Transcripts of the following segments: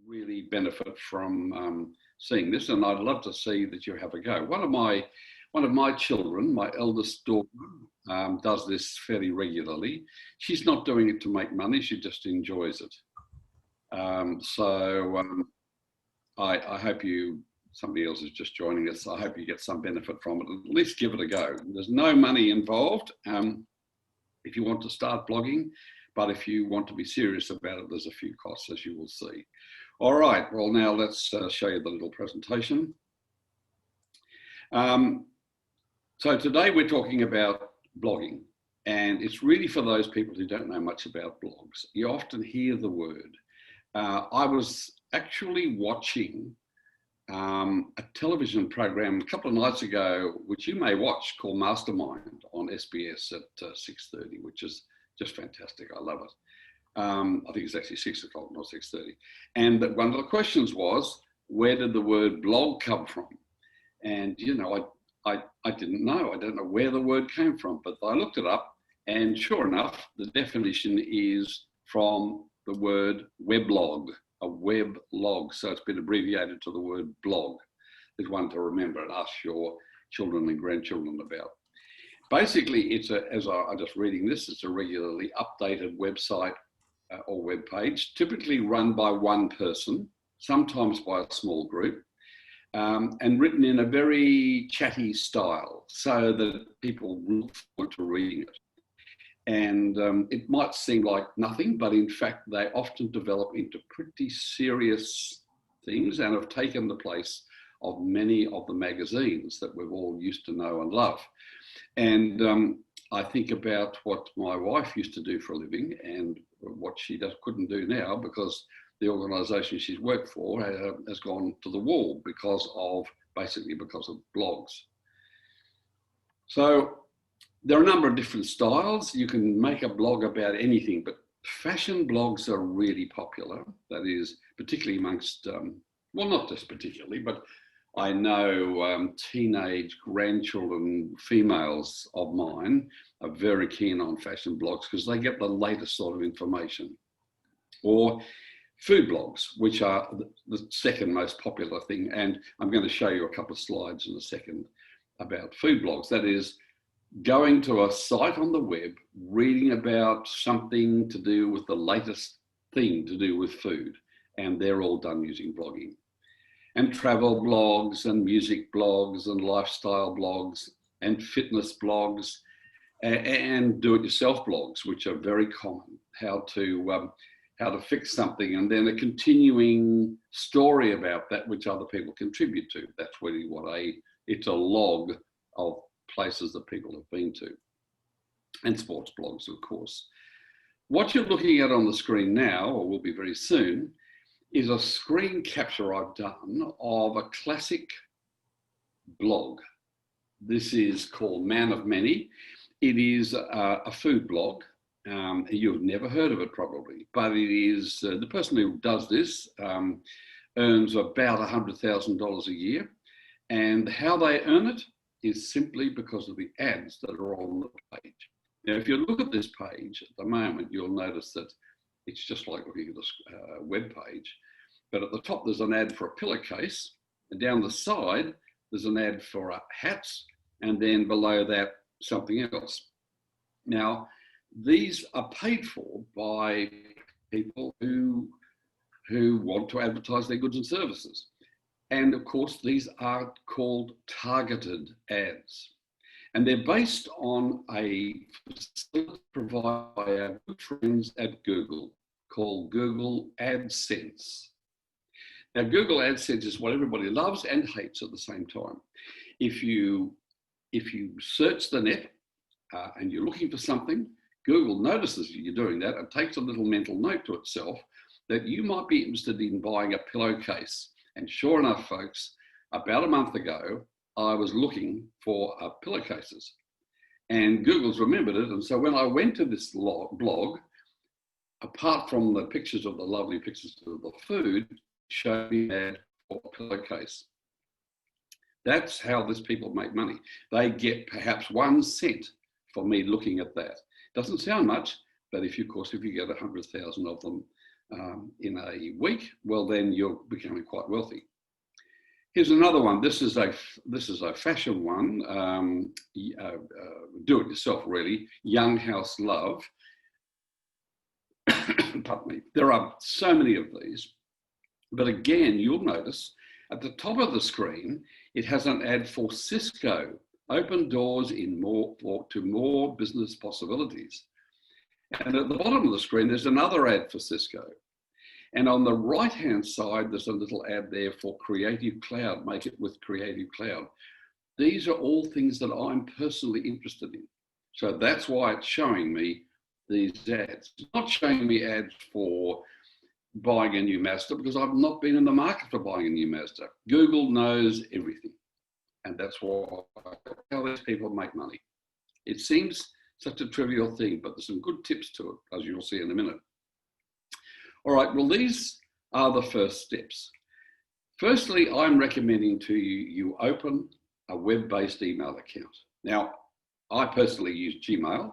really benefit from seeing this, and I'd love to see that you have a go. One of my children, my eldest daughter, does this fairly regularly. She's not doing it to make money; she just enjoys it. I hope somebody else is just joining us. I hope you get some benefit from it. At least give it a go. There's no money involved if you want to start blogging, but if you want to be serious about it, there's a few costs, as you will see. All right, well, now let's show you the little presentation. So today we're talking about blogging, and it's really for those people who don't know much about blogs. You often hear the word. I was actually watching a television program a couple of nights ago, which you may watch, called Mastermind on SBS at 6:30, which is just fantastic. I love it. I think it's actually 6 o'clock, not 6:30. And one of the questions was, where did the word blog come from? And, you know, I didn't know. I don't know where the word came from, but I looked it up, and sure enough, the definition is from the word weblog. A web log, so it's been abbreviated to the word blog. There's one to remember and ask your children and grandchildren about. Basically, as I'm just reading this, it's a regularly updated website or web page, typically run by one person, sometimes by a small group, and written in a very chatty style so that people look forward to reading it. And it might seem like nothing, but in fact, they often develop into pretty serious things and have taken the place of many of the magazines that we've all used to know and love. And I think about what my wife used to do for a living and what she couldn't do now because the organisation she's worked for has gone to the wall because of blogs. So there are a number of different styles. You can make a blog about anything, but fashion blogs are really popular. That is particularly amongst, well, not just particularly, but I know teenage grandchildren, females of mine, are very keen on fashion blogs because they get the latest sort of information. Or food blogs, which are the second most popular thing. And I'm going to show you a couple of slides in a second about food blogs. That is, going to a site on the web, reading about something to do with the latest thing to do with food, and they're all done using blogging. And travel blogs and music blogs and lifestyle blogs and fitness blogs and do-it-yourself blogs, which are very common, how to fix something, and then a continuing story about that which other people contribute to. That's really it's a log of places that people have been to, and sports blogs, of course. What you're looking at on the screen now, or will be very soon, is a screen capture I've done of a classic blog. This is called Man of Many. It is a food blog. You've never heard of it probably, but it is, the person who does this earns about $100,000 a year, and how they earn it is simply because of the ads that are on the page. Now, if you look at this page at the moment, you'll notice that it's just like looking at a web page. But at the top, there's an ad for a pillowcase, and down the side, there's an ad for hats, and then below that, something else. Now, these are paid for by people who want to advertise their goods and services. And of course, these are called targeted ads. And they're based on a facility provided by our good friends at Google called Google AdSense. Now, Google AdSense is what everybody loves and hates at the same time. If you search the net and you're looking for something, Google notices you're doing that and takes a little mental note to itself that you might be interested in buying a pillowcase. And sure enough, folks, about a month ago, I was looking for pillowcases, and Google's remembered it. And so when I went to this blog, apart from the pictures of the lovely pictures of the food, showed me an ad for a pillowcase. That's how these people make money. They get perhaps 1 cent for me looking at that. Doesn't sound much, but if you get 100,000 of them, in a week, well, then you're becoming quite wealthy. Here's another one. This is a fashion one. Do it yourself, really. Young House Love. Pardon me. There are so many of these, but again, you'll notice at the top of the screen it has an ad for Cisco. Open doors to more business possibilities. And at the bottom of the screen, there's another ad for Cisco. And on the right-hand side, there's a little ad there for Creative Cloud, make it with Creative Cloud. These are all things that I'm personally interested in. So that's why it's showing me these ads. It's not showing me ads for buying a new Mazda because I've not been in the market for buying a new Mazda. Google knows everything. And that's how these people make money. It seems such a trivial thing, but there's some good tips to it, as you'll see in a minute. All right, well, these are the first steps. Firstly, I'm recommending to you open a web-based email account. Now, I personally use Gmail,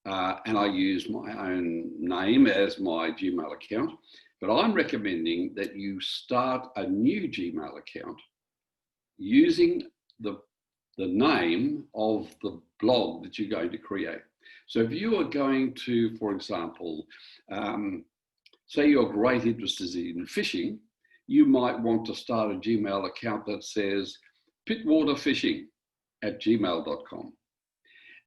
and I use my own name as my Gmail account, but I'm recommending that you start a new Gmail account using the name of the blog that you're going to create. So if you are going to, for example, say your great interest is in fishing, you might want to start a Gmail account that says pitwaterfishing@gmail.com.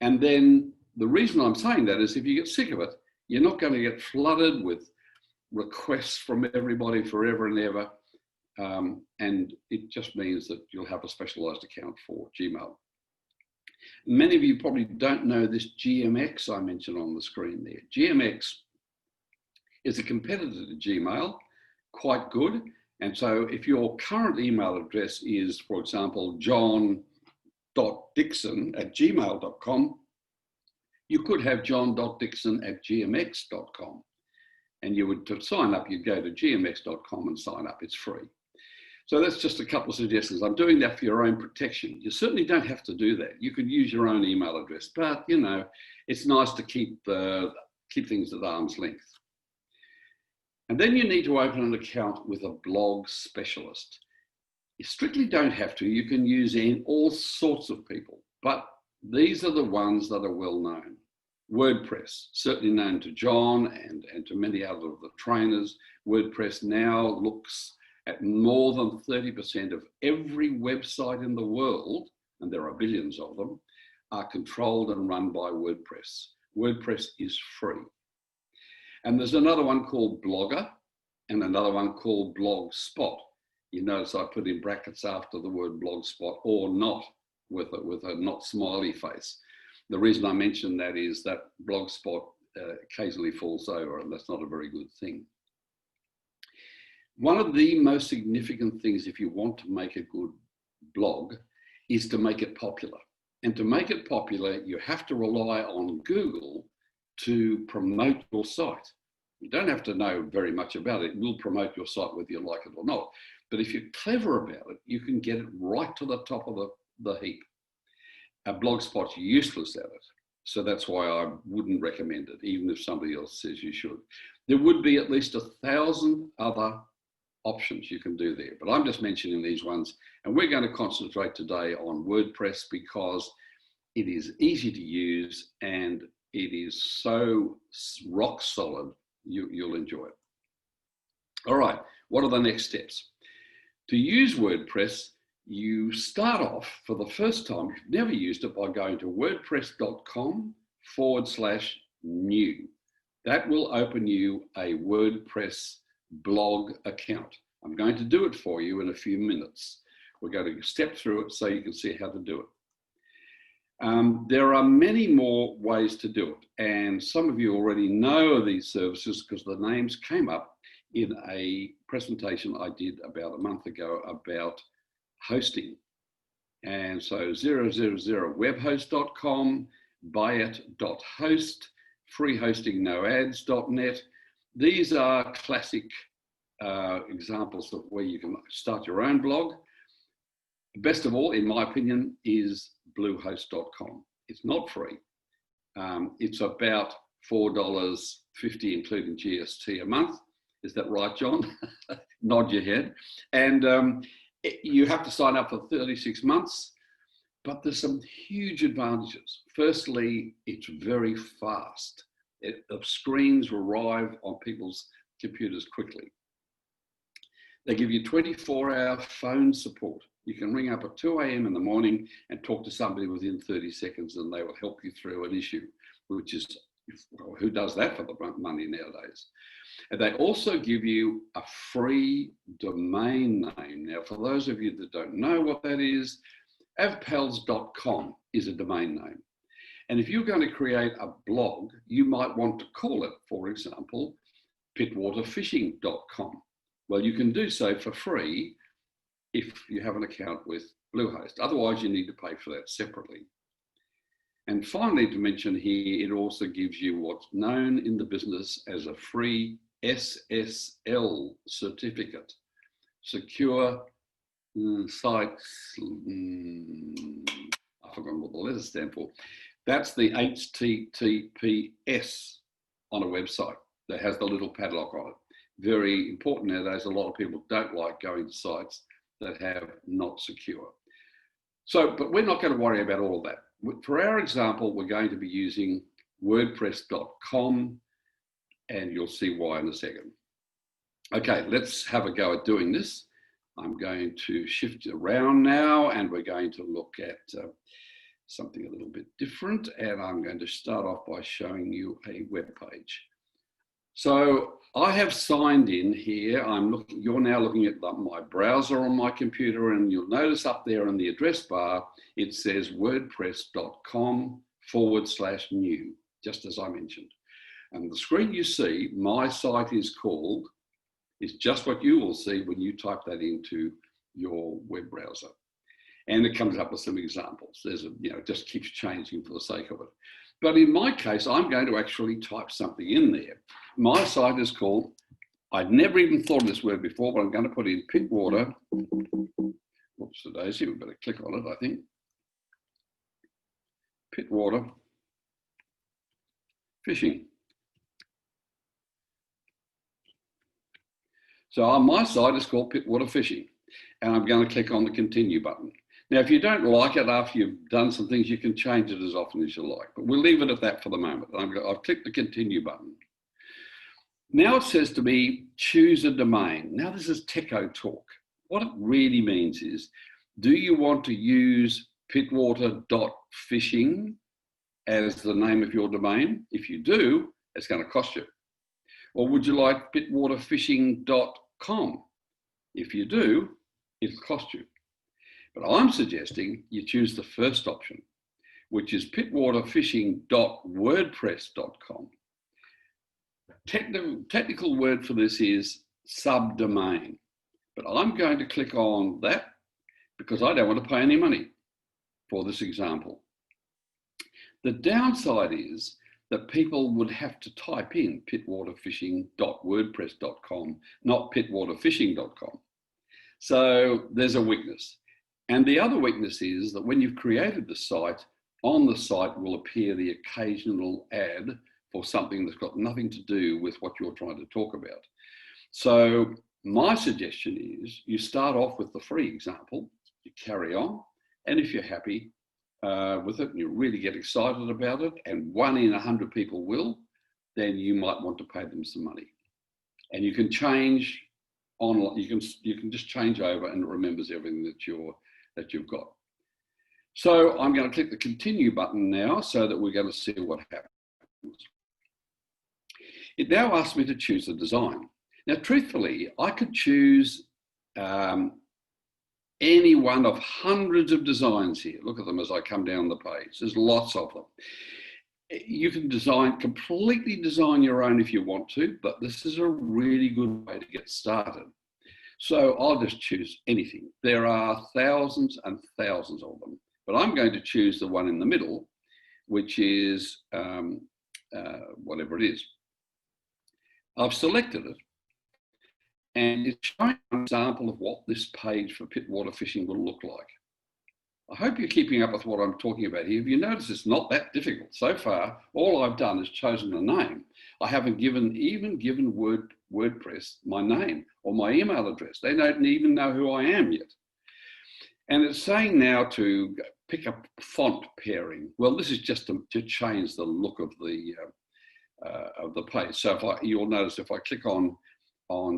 And then the reason I'm saying that is if you get sick of it, you're not going to get flooded with requests from everybody forever and ever. And it just means that you'll have a specialized account for Gmail. Many of you probably don't know this GMX I mentioned on the screen there. GMX is a competitor to Gmail, quite good. And so if your current email address is, for example, john.dixon@gmail.com, you could have john.dixon@gmx.com. And you would, to sign up, you'd go to gmx.com and sign up. It's free. So that's just a couple of suggestions. I'm doing that for your own protection. You certainly don't have to do that. You could use your own email address, but you know, it's nice to keep things at arm's length. And then you need to open an account with a blog specialist. You strictly don't have to. You can use all sorts of people, but these are the ones that are well known. WordPress, certainly known to John and to many other of the trainers. WordPress now looks at more than 30% of every website in the world, and there are billions of them, are controlled and run by WordPress. WordPress is free. And there's another one called Blogger and another one called Blogspot. You notice I put in brackets after the word Blogspot, or not, with a not smiley face. The reason I mention that is that Blogspot occasionally falls over, and that's not a very good thing. One of the most significant things if you want to make a good blog is to make it popular. And to make it popular, you have to rely on Google to promote your site. You don't have to know very much about it. It will promote your site whether you like it or not. But if you're clever about it, you can get it right to the top of the heap. A Blogspot's useless at it. So that's why I wouldn't recommend it, even if somebody else says you should. There would be at least 1,000 other options you can do there, but I'm just mentioning these ones, and we're going to concentrate today on WordPress because it is easy to use and it is so rock solid, you'll enjoy it. All right, what are the next steps? To use WordPress, you start off for the first time, if you've never used it, by going to wordpress.com/new. That will open you a WordPress blog account. I'm going to do it for you in a few minutes. We're going to step through it so you can see how to do it. There are many more ways to do it, and some of you already know these services because the names came up in a presentation I did about a month ago about hosting. And so 000webhost.com, buyit.host, freehostingnoads.net. These are classic examples of where you can start your own blog. Best of all, in my opinion, is bluehost.com. It's not free. It's about $4.50, including GST a month. Is that right, John? Nod your head. And you have to sign up for 36 months, but there's some huge advantages. Firstly, it's very fast. The screens arrive on people's computers quickly. They give you 24-hour phone support. You can ring up at 2 a.m. in the morning and talk to somebody within 30 seconds and they will help you through an issue, which is, well, who does that for the money nowadays? And they also give you a free domain name. Now, for those of you that don't know what that is, avpals.com is a domain name. And if you're going to create a blog, you might want to call it, for example, pittwaterfishing.com. Well, you can do so for free if you have an account with Bluehost. Otherwise, you need to pay for that separately. And finally, to mention here, it also gives you what's known in the business as a free SSL certificate, secure sites. I forgot what the letters stand for. That's the HTTPS on a website that has the little padlock on it. Very important nowadays. A lot of people don't like going to sites that have not secure. So, but we're not going to worry about all of that. For our example, we're going to be using wordpress.com, and you'll see why in a second. Okay, let's have a go at doing this. I'm going to shift around now, and we're going to look at something a little bit different, and I'm going to start off by showing you a web page. So I have signed in here. You're now looking at my browser on my computer, and you'll notice up there in the address bar, it says wordpress.com/new, just as I mentioned. And the screen you see, my site is called, is just what you will see when you type that into your web browser. And it comes up with some examples. It just keeps changing for the sake of it. But in my case, I'm going to actually type something in there. My site is called, I'd never even thought of this word before, but I'm going to put in Pittwater. Whoops, the daisy, we better click on it, I think. Pittwater Fishing. So my site is called Pittwater Fishing, and I'm going to click on the continue button. Now, if you don't like it after you've done some things, you can change it as often as you like, but we'll leave it at that for the moment. I've clicked the continue button. Now it says to me, choose a domain. Now this is techo talk. What it really means is, do you want to use pittwater.fishing as the name of your domain? If you do, it's going to cost you. Or would you like pittwaterfishing.com? If you do, it'll cost you. But I'm suggesting you choose the first option, which is pittwaterfishing.wordpress.com. Technical word for this is subdomain, but I'm going to click on that because I don't want to pay any money for this example. The downside is that people would have to type in pittwaterfishing.wordpress.com, not pittwaterfishing.com. So there's a weakness. And the other weakness is that when you've created the site, on the site will appear the occasional ad for something that's got nothing to do with what you're trying to talk about. So my suggestion is you start off with the free example, you carry on, and if you're happy with it and you really get excited about it, and 1 in 100 people will, then you might want to pay them some money. And you can change online, you can just change over and it remembers everything that you've got. So I'm going to click the continue button now so that we're going to see what happens. It now asks me to choose a design. Now, truthfully, I could choose any one of hundreds of designs here. Look at them as I come down the page. There's lots of them. You can completely design your own if you want to, but this is a really good way to get started. So I'll just choose anything. There are thousands and thousands of them, but I'm going to choose the one in the middle, which is whatever it is. I've selected it, and it's showing an example of what this page for Pittwater Fishing will look like. I hope you're keeping up with what I'm talking about here. If you notice, it's not that difficult. So far, all I've done is chosen a name. I haven't even given WordPress my name or my email address. They don't even know who I am yet. And it's saying now to pick up font pairing. Well, this is just to change the look of the page. So you'll notice if I click on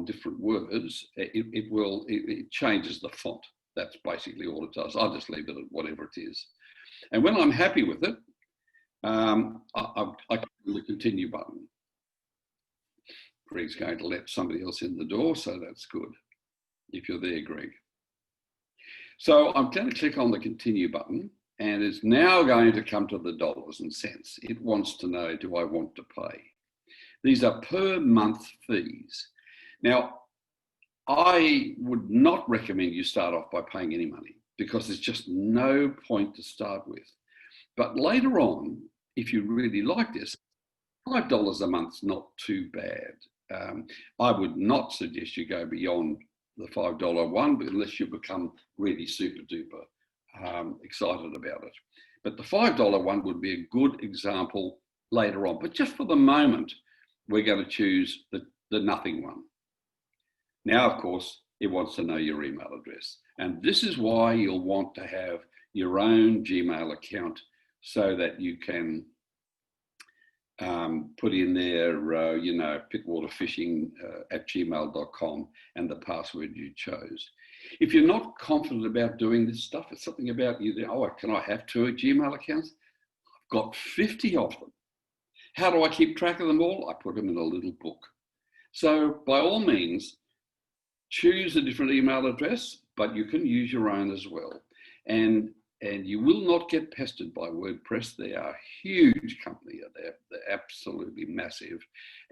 different words, it changes the font. That's basically all it does. I'll just leave it at whatever it is. And when I'm happy with it, I click the continue button. Greg's going to let somebody else in the door, so that's good. If you're there, Greg. So I'm going to click on the continue button, and it's now going to come to the dollars and cents. It wants to know, do I want to pay? These are per month fees. Now, I would not recommend you start off by paying any money because there's just no point to start with. But later on, if you really like this, $5 a month's not too bad. I would not suggest you go beyond the $5 one, but unless you become really super duper excited about it. But the $5 one would be a good example later on. But just for the moment, we're going to choose the nothing one. Now, of course, it wants to know your email address. And this is why you'll want to have your own Gmail account so that you can put in there, pittwaterfishing@gmail.com and the password you chose. If you're not confident about doing this stuff, it's something about you. Can I have 2 Gmail accounts? I've got 50 of them. How do I keep track of them all? I put them in a little book. So by all means, choose a different email address, but you can use your own as well. And you will not get pestered by WordPress. They are a huge company. They're absolutely massive.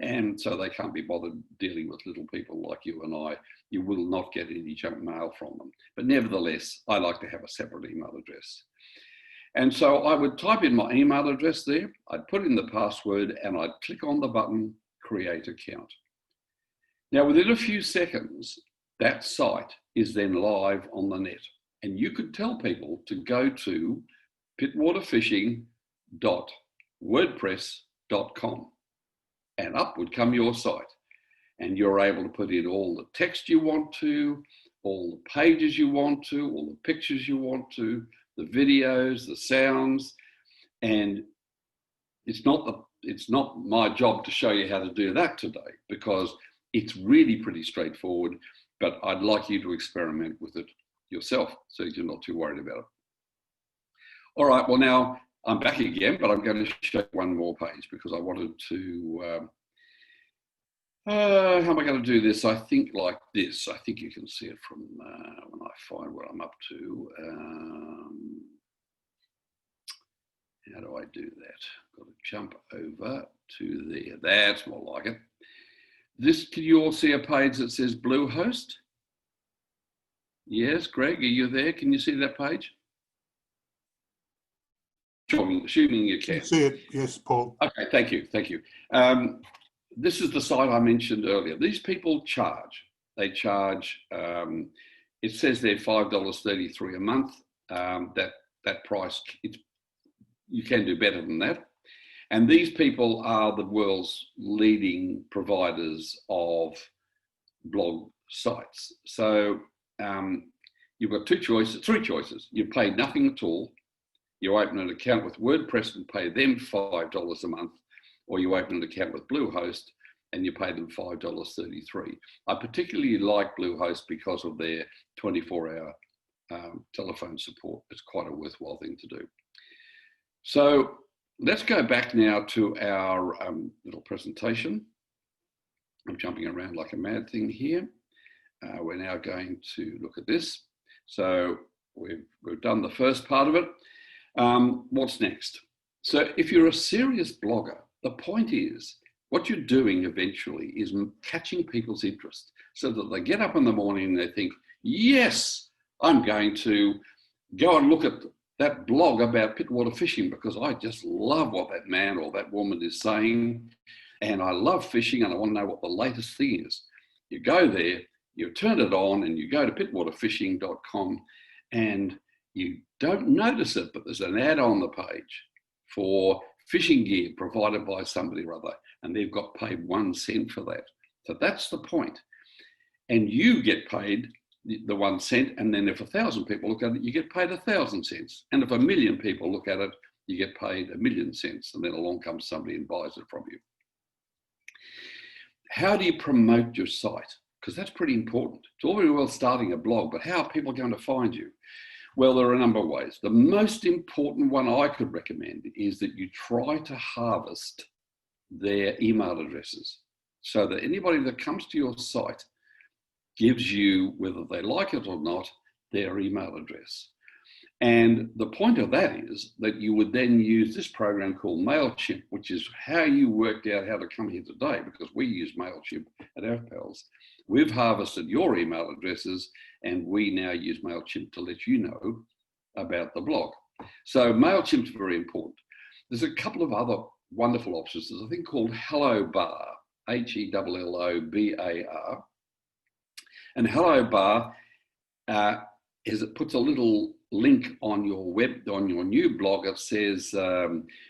And so they can't be bothered dealing with little people like you and I. You will not get any junk mail from them. But nevertheless, I like to have a separate email address. And so I would type in my email address there. I'd put in the password and I'd click on the button, create account. Now, within a few seconds, that site is then live on the net. And you could tell people to go to pittwaterfishing.wordpress.com and up would come your site. And you're able to put in all the text you want to, all the pages you want to, all the pictures you want to, the videos, the sounds. And it's not my job to show you how to do that today because it's really pretty straightforward, but I'd like you to experiment with it yourself so you're not too worried about it. All right, well now I'm back again, but I'm going to show you one more page because I wanted to, how am I going to do this? I think like this. I think you can see it from when I find what I'm up to. How do I do that? Got to jump over to there. That's more like it. This, can you all see a page that says Bluehost? Yes, Greg, are you there? Can you see that page? Assuming you can. I see it, yes, Paul. Okay, thank you. This is the site I mentioned earlier. These people charge. They charge, it says they're $5.33 a month. That price, you can do better than that. And these people are the world's leading providers of blog sites. So you've got three choices. You pay nothing at all. You open an account with WordPress and pay them $5 a month, or you open an account with Bluehost and you pay them $5.33. I particularly like Bluehost because of their 24-hour telephone support. It's quite a worthwhile thing to do. So let's go back now to our little presentation. I'm jumping around like a mad thing here. We're now going to look at this. So we've done the first part of it. What's next? So if you're a serious blogger, the point is, what you're doing eventually is catching people's interest so that they get up in the morning and they think, yes, I'm going to go and look at that blog about pittwater fishing because I just love what that man or that woman is saying. And I love fishing and I want to know what the latest thing is. You go there, you turn it on and you go to pittwaterfishing.com and you don't notice it, but there's an ad on the page for fishing gear provided by somebody or other, and they've got paid 1 cent for that. So that's the point. And you get paid the 1 cent, and then if 1,000 people look at it, you get paid 1,000 cents. And if 1,000,000 people look at it, you get paid 1,000,000 cents. And then along comes somebody and buys it from you. How do you promote your site? Because that's pretty important. It's all very well starting a blog, but how are people going to find you? Well, there are a number of ways. The most important one I could recommend is that you try to harvest their email addresses so that anybody that comes to your site gives you, whether they like it or not, their email address. And the point of that is that you would then use this program called MailChimp, which is how you worked out how to come here today, because we use MailChimp at AVPALS. We've harvested your email addresses, and we now use MailChimp to let you know about the blog. So MailChimp's very important. There's a couple of other wonderful options. There's a thing called Hello Bar, HELLOBAR. And Hello Bar it puts a little link on your on your new blog. It says,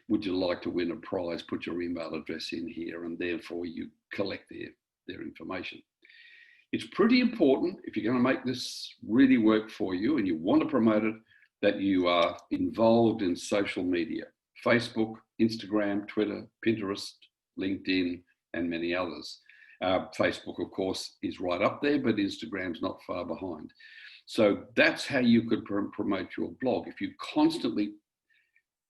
would you like to win a prize? Put your email address in here, and therefore you collect their information. It's pretty important, if you're going to make this really work for you and you want to promote it, that you are involved in social media: Facebook, Instagram, Twitter, Pinterest, LinkedIn, and many others. Facebook, of course, is right up there, but Instagram's not far behind. So that's how you could promote your blog. If you're constantly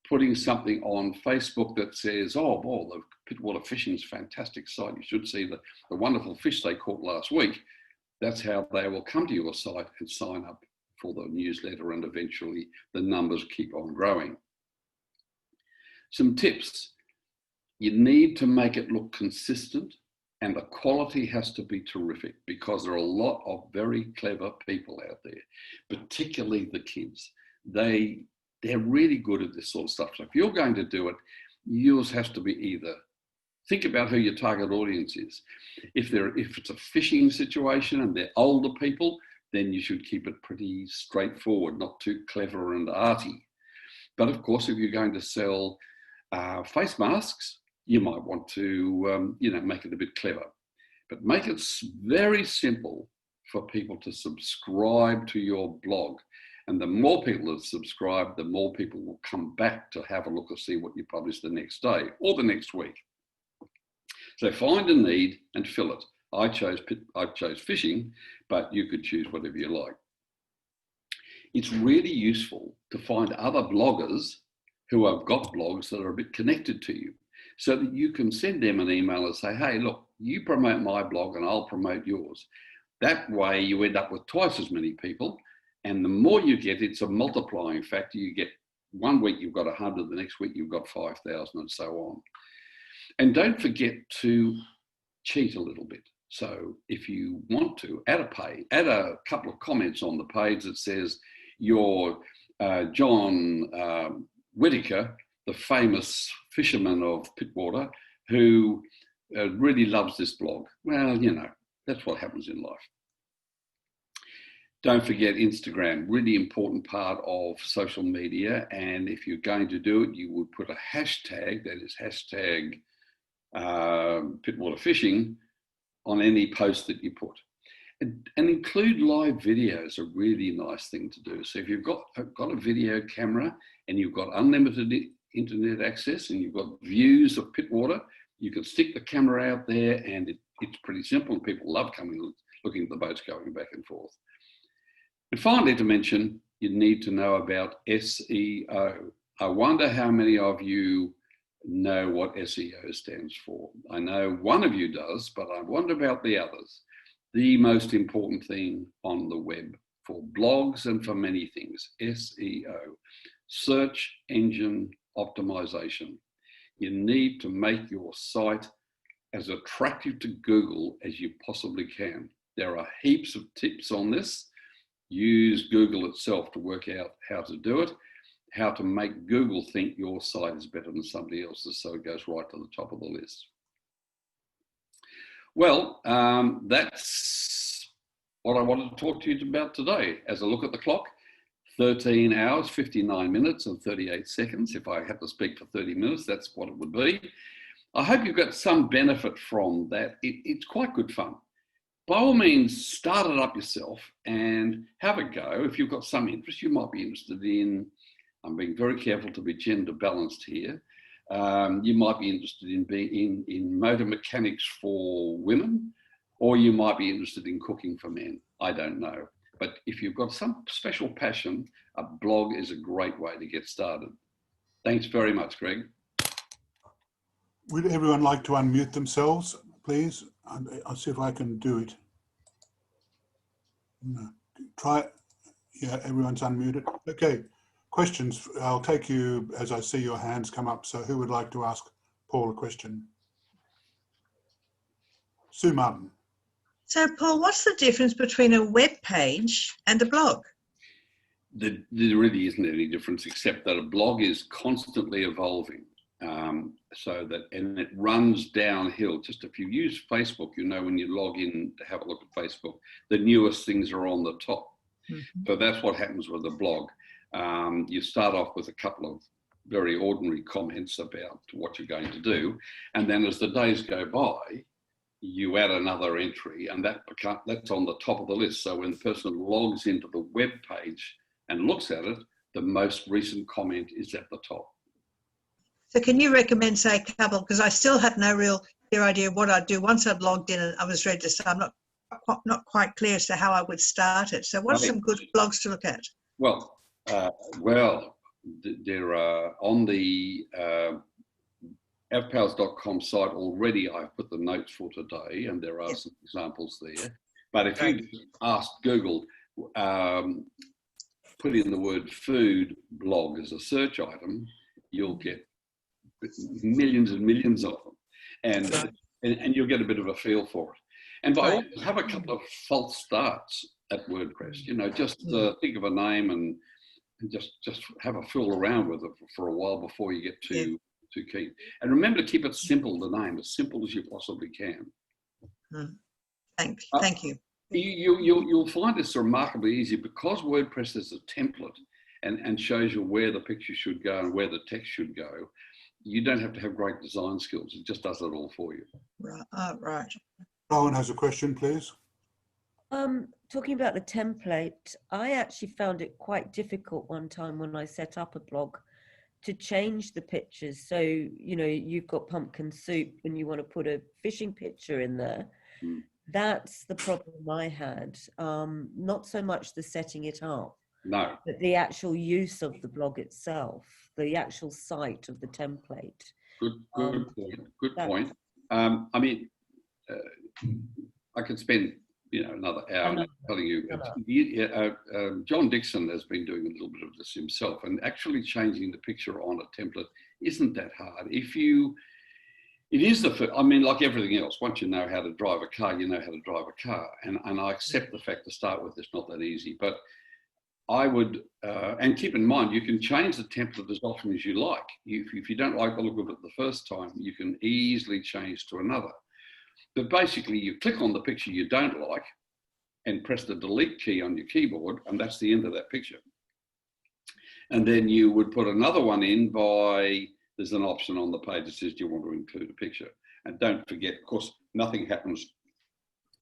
putting something on Facebook that says, oh, well, the Pittwater Fishing's a fantastic site, you should see the wonderful fish they caught last week, that's how they will come to your site and sign up for the newsletter, and eventually the numbers keep on growing. Some tips: you need to make it look consistent, and the quality has to be terrific, because there are a lot of very clever people out there, particularly the kids. They're really good at this sort of stuff. So if you're going to do it, yours has to be either, think about who your target audience is. If it's a fishing situation and they're older people, then you should keep it pretty straightforward, not too clever and arty. But of course, if you're going to sell face masks, you might want to make it a bit clever. But make it very simple for people to subscribe to your blog. And the more people that subscribe, the more people will come back to have a look and see what you publish the next day or the next week. So find a need and fill it. I chose fishing, but you could choose whatever you like. It's really useful to find other bloggers who have got blogs that are a bit connected to you, so that you can send them an email and say, hey, look, you promote my blog and I'll promote yours. That way you end up with twice as many people. And the more you get, it's a multiplying factor. You get 1 week, you've got 100, the next week you've got 5,000, and so on. And don't forget to cheat a little bit. So if you want to, add a couple of comments on the page that says, you're John Whitaker, the famous fisherman of Pittwater, who really loves this blog. Well, that's what happens in life. Don't forget Instagram, really important part of social media. And if you're going to do it, you would put a hashtag, that is hashtag Pittwater Fishing, on any post that you put. And include live videos, a really nice thing to do. So if you've got a video camera and you've got unlimited internet access and you've got views of Pittwater, you can stick the camera out there, and it's pretty simple. People love coming, looking at the boats going back and forth. And finally, to mention, you need to know about SEO. I wonder how many of you know what SEO stands for. I know one of you does, but I wonder about the others. The most important thing on the web for blogs and for many things, SEO, search engine optimization. You need to make your site as attractive to Google as you possibly can. There are heaps of tips on this. Use Google itself to work out how to do it, how to make Google think your site is better than somebody else's, so it goes right to the top of the list. Well, that's what I wanted to talk to you about today. As I look at the clock, 13 hours, 59 minutes and 38 seconds. If I had to speak for 30 minutes, that's what it would be. I hope you've got some benefit from that. It's quite good fun. By all means, start it up yourself and have a go. If you've got some interest, you might be interested in, I'm being very careful to be gender balanced here. You might be interested in being in motor mechanics for women, or you might be interested in cooking for men. I don't know. But if you've got some special passion, a blog is a great way to get started. Thanks very much, Greg. Would everyone like to unmute themselves, please? I'll see if I can do it. No. Try it. Yeah, everyone's unmuted. Okay, questions. I'll take you as I see your hands come up. So who would like to ask Paul a question? Sue Martin. So, Paul, what's the difference between a web page and a blog? There really isn't any difference, except that a blog is constantly evolving. And it runs downhill. Just if you use Facebook, you know, when you log in to have a look at Facebook, the newest things are on the top. Mm-hmm. So that's what happens with a blog. You start off with a couple of very ordinary comments about what you're going to do. And then as the days go by, you add another entry, and that's on the top of the list. So when the person logs into the web page and looks at it, the most recent comment is at the top. So can you recommend, say, a couple, because I still have no real clear idea what I'd do once I'd logged in and I was ready to start. I'm not quite clear as to how I would start it. So what are some good blogs to look at? Well, there are on the AVPALS.com site already. I've put the notes for today, and there are some examples there. But if you ask Google, put in the word food blog as a search item, you'll get millions and millions of them, and you'll get a bit of a feel for it. And by all means, have a couple of false starts at WordPress. You know, just think of a name and just have a fool around with it for a while before you get too keen. And remember to keep it simple. The name as simple as you possibly can. Thank you. You'll find this remarkably easy because WordPress is a template and shows you where the picture should go and where the text should go. You don't have to have great design skills. It just does it all for you. Right. Rowan has a question, please. Talking about the template, I actually found it quite difficult one time when I set up a blog to change the pictures. So, you know, you've got pumpkin soup and you want to put a fishing picture in there. That's the problem I had. Not so much the setting it up. No. But the actual use of the blog itself, the actual site of the template. Good point. I mean, I could spend another hour telling you. John Dixon has been doing a little bit of this himself, and actually changing the picture on a template isn't that hard. It is I mean, like everything else, once you know how to drive a car, you know how to drive a car. And I accept the fact to start with, it's not that easy. But I would, and keep in mind, you can change the template as often as you like. If you don't like the look of it the first time, you can easily change to another. But basically, you click on the picture you don't like and press the delete key on your keyboard, and that's the end of that picture. And then you would put another one in there's an option on the page that says, do you want to include a picture? And don't forget, of course, nothing happens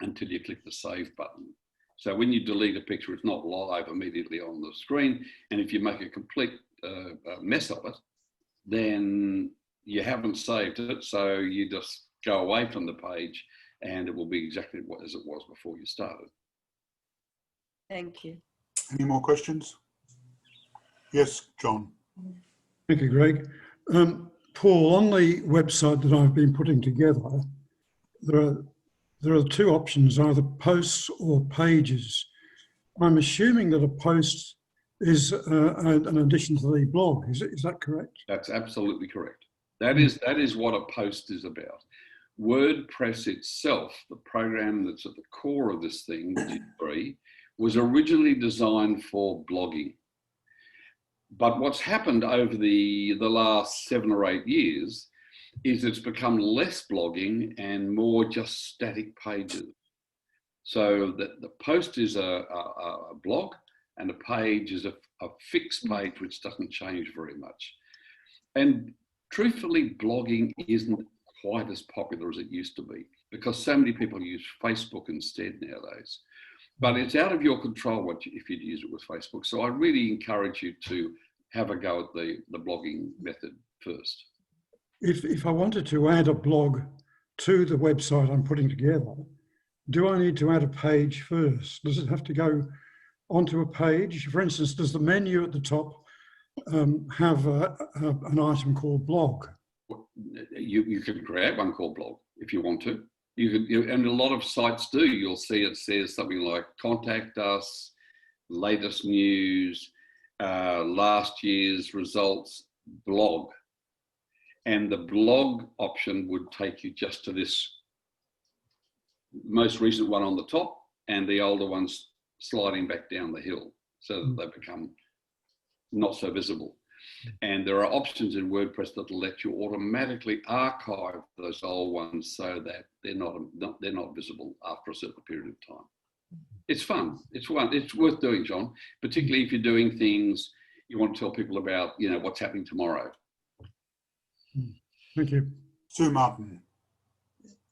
until you click the save button. So when you delete a picture, it's not live immediately on the screen. And if you make a complete mess of it, then you haven't saved it. So you just go away from the page and it will be exactly as it was before you started. Thank you. Any more questions? Yes, John. Thank you, Greg. Paul, on the website that I've been putting together, there are two options, either posts or pages. I'm assuming that a post is an addition to the blog. Is that correct? That's absolutely correct. That is what a post is about. WordPress itself, the program that's at the core of this thing, which is free, was originally designed for blogging. But what's happened over the last 7 or 8 years is it's become less blogging and more just static pages. So the post is a blog and a page is a fixed page which doesn't change very much. And truthfully, blogging isn't quite as popular as it used to be because so many people use Facebook instead nowadays. But it's out of your control if you use it with Facebook. So I really encourage you to have a go at the blogging method first. If I wanted to add a blog to the website I'm putting together, do I need to add a page first? Does it have to go onto a page? For instance, does the menu at the top have an item called blog? You can create one called blog if you want to. And a lot of sites do. You'll see it says something like contact us, latest news, last year's results, blog. And the blog option would take you just to this most recent one on the top and the older ones sliding back down the hill so that they become not so visible. And there are options in WordPress that will let you automatically archive those old ones so that they're not visible after a certain period of time. It's fun. It's worth doing, John, particularly if you're doing things you want to tell people about, you know, what's happening tomorrow. Thank you. Sue Martin.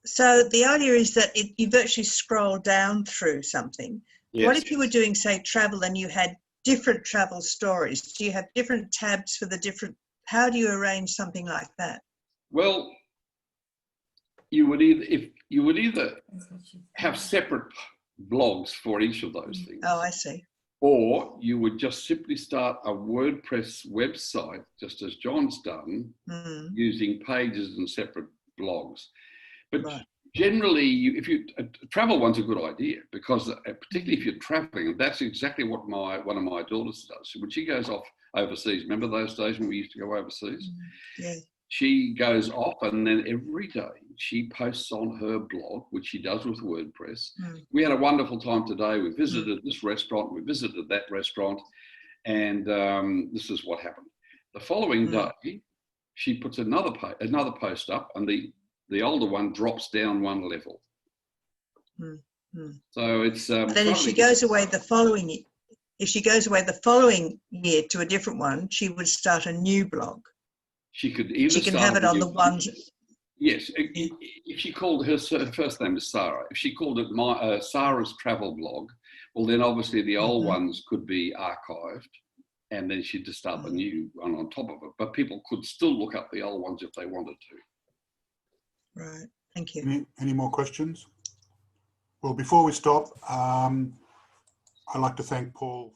So the idea is that you virtually scroll down through something. Yes. What if you were doing, say, travel and you had different travel stories? Do you have different tabs for the different, how do you arrange something like that? Well, you would either have separate blogs for each of those things. Oh, I see. Or you would just simply start a WordPress website, just as John's done, using pages and separate blogs. But right. Generally, travel one's a good idea because particularly if you're traveling, that's exactly what one of my daughters does. When she goes off overseas, remember those days when we used to go overseas? Yeah. She goes off and then every day she posts on her blog, which she does with WordPress. We had a wonderful time today. We visited this restaurant, we visited that restaurant, and this is what happened. The following day, she puts another post up, and the older one drops down one level. So it's. Then if she goes away the following year to a different one, she would start a new blog. She could either she can have it on the ones. Yes, if she called her first name is Sarah. If she called it Sarah's travel blog, well then obviously the old ones could be archived, and then she'd just start the new one on top of it. But people could still look up the old ones if they wanted to. Right. Thank you. Any more questions? Well, before we stop, I'd like to thank Paul